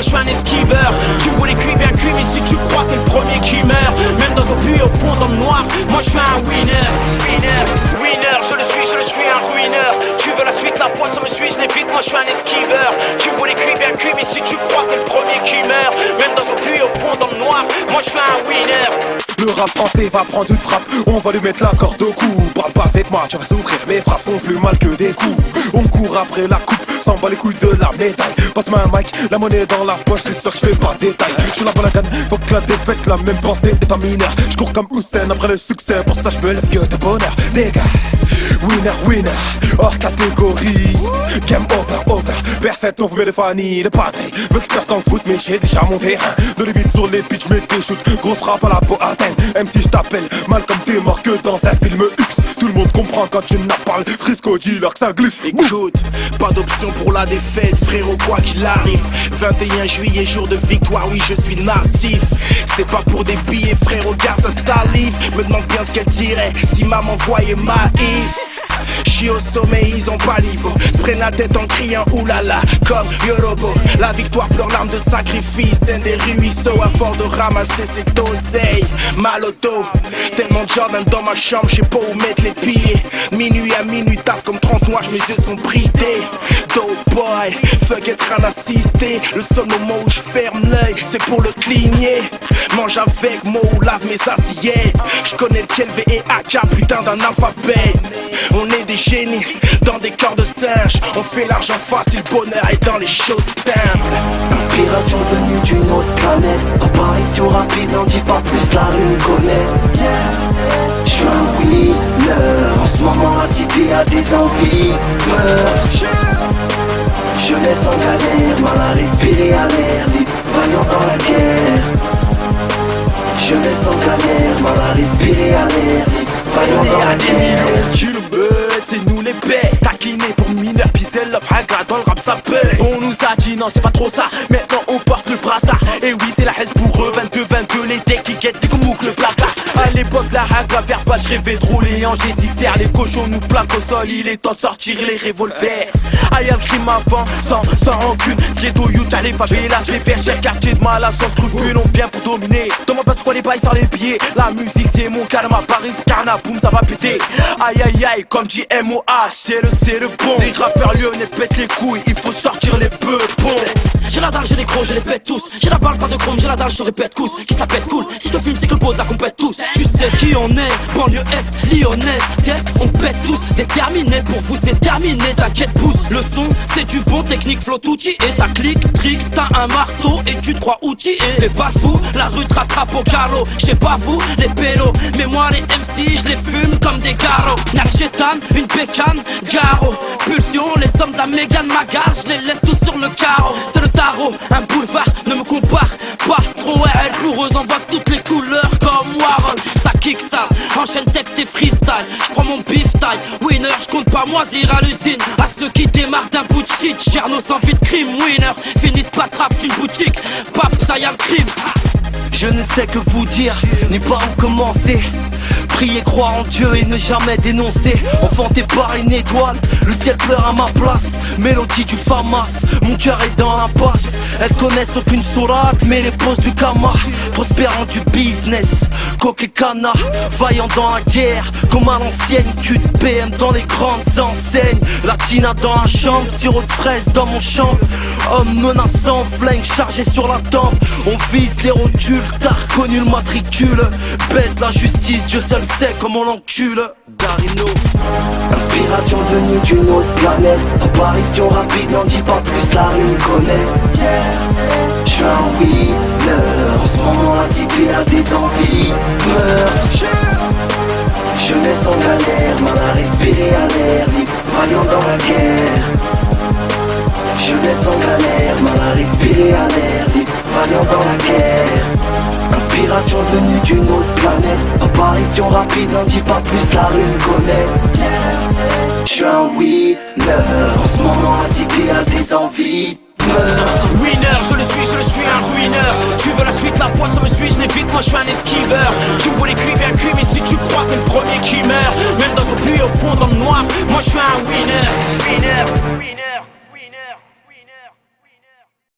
je suis un esquiveur. Tu me voulais cuit bien cuit, mais si tu crois t'es le premier qui meurt, même dans un puits au fond dans le noir, moi je suis un winner. Winner, je le suis un ruineur. Tu veux la suite, la poisson me suit, je l'évite, moi je suis un esquiveur. Tu me voulais cuit bien cuit, mais si tu crois t'es le premier qui meurt, même dans un puits au fond dans le noir, moi je suis un winner. Le rap français va prendre une frappe, on va lui mettre la corde au cou. Parle pas avec moi, tu vas souffrir, mes phrases font plus mal que des coups. On court après la coupe, s'en bat les couilles de la médaille. Passe-moi un mic, la monnaie dans la poche, c'est sûr que je fais pas de détail. Je suis la baladane, faut que la défaite, la même pensée est un mineur. Je cours comme Hussein après le succès, pour ça je me lève que de bonheur. Les gars, winner, hors catégorie. Game over, perfect, on vous met des fanny, de padre. Veux que je perce dans le foot, mais j'ai déjà mon terrain. De limite sur les pitchs, mais des shoots, grosse frappe à la peau atteinte. Même si je t'appelle, mal comme t'es mort que dans un film X. Tout le monde comprend quand tu n'as parlé, Frisco dealer que ça glisse. Écoute, pas d'option pour la défaite, frérot, quoi qu'il arrive. 21 juillet, jour de victoire, oui je suis natif. C'est pas pour des billets, frérot, garde ta salive. Me demande bien ce qu'elle dirait si maman voyait Maïf. J'suis au sommet, ils ont pas niveau. Se prennent la tête en criant oulala, comme Yorobo. La victoire pleure larmes de sacrifice. C'est des ruisseaux à force de ramasser cette oseille. Mal au dos, tellement de Jordan dans ma chambre, j'sais pas où mettre les pieds. Minuit à minuit, taf comme 30 noirs, mes yeux sont bridés. Dope boy, fuck être un assisté. Le seul moment où j'ferme l'œil, c'est pour le cligner. Mange avec mots ou lave mes assiettes. J'connais le KLV et AK, putain d'un alphabet. On est des génies dans des corps de singe. On fait l'argent facile, le bonheur est dans les choses simples. Inspiration venue d'une autre planète. Apparition rapide, n'en dis pas plus, la rue me connaît. Je suis un winner. En ce moment la cité a des envies. Je laisse en galère, mal à respirer à l'air libre, vaillant dans la guerre. Je laisse en galère, mal à respirer à l'air libre, vaillant dans la guerre. C'est nous les bêtes, taquinés pour mineurs, pisel l'op, hagra dans le rap ça paye. On nous a dit non c'est pas trop ça, maintenant on porte le brassard. Et oui c'est la haine pour eux, 22-22 les decks qui guettent des goumouks le placard. À l'époque la hagra verbale, je rêvais de rouler en G6R. Les cochons nous plaquent au sol, il est temps de sortir les revolvers. Aïe le crime avant, sans rancune. Ghetto youth, allez favelas, les vergères, quartier de malade sans scrupule. On vient pour dominer, demande pas ce quoi les bails sans les billets. La musique c'est mon karma, Paris, carna, boum ça va péter. Aïe comme dit MOH, c'est le bon. Les rappeurs lyonnais pètent les couilles, il faut sortir les peu bon. J'ai la dalle, j'ai les crocs, je les pète tous. J'ai la balle, pas de chrome, j'ai la dalle, je te répète cousse. Qui se la pète cool, si je te filme c'est que le beau de la compète tous. Tu sais qui on est, banlieue est, lyonnaise, test, on pète tous. Déterminé, pour vous c'est terminé, t'inquiète pousse. Le son, c'est du bon, technique, flow, outil. Et ta clique, trick, t'as un marteau et tu te crois outillé. Fais pas fou, la rue te rattrape au galop. J'sais pas vous, les pélos, mais moi les MC, je les fume comme des garrots. Nakchetan, une bécane, garo. Pulsion, les hommes de la Mégane m'agacent, je les laisse tous sur le carreau. C'est le tarot, un boulevard, ne me compare pas trop. Elle pour eux envoie toutes les couleurs comme Warhol. Ça kick ça, enchaîne texte et freestyle. J'prends mon beef taille, winner, j'compte pas moisir à l'usine. À ceux qui démarrent d'un bout de shit, gère nos envies de crime. Winner, finissent pas trappe d'une boutique, pap ça y a le crime. Je ne sais que vous dire, ni par où commencer. Prier, croire en Dieu et ne jamais dénoncer. Enfanté par une étoile, le ciel pleure à ma place. Mélodie du Famas, mon cœur est dans l'impasse. Elles connaissent aucune sourate, mais les poses du Kama. Prospérant du business, coke et cana. Vaillant dans la guerre, comme à l'ancienne. Cul de PM dans les grandes enseignes. Latina dans la chambre, sirop de fraise dans mon champ. Homme menaçant, flingue chargé sur la tempe. On vise les rotules, t'as reconnu le matricule. Baise la justice, Dieu seul sait comment on l'encule. Darino. Inspiration venue d'une autre planète. Apparition rapide, n'en dis pas plus, la rue me connaît. Je suis un winner. En ce moment la cité a des envies. Je laisse en galère, mal à respirer à l'air libre, vaillant dans la guerre. Je laisse en galère, mal à respirer à l'air libre, vaillant dans la guerre. Inspiration venue d'une autre planète. Apparition rapide, n'en dis pas plus, la rue me connaît. Je suis un winner. En ce moment la cité a des envies. Winner, je le suis un ruineur. Tu veux la suite, la poisson me suit, je l'évite, moi je suis un esquiveur. Tu me voulais cuit bien cuit, mais si tu crois t'es le premier qui meurt, même dans un puits au fond dans le noir, moi je suis un winner.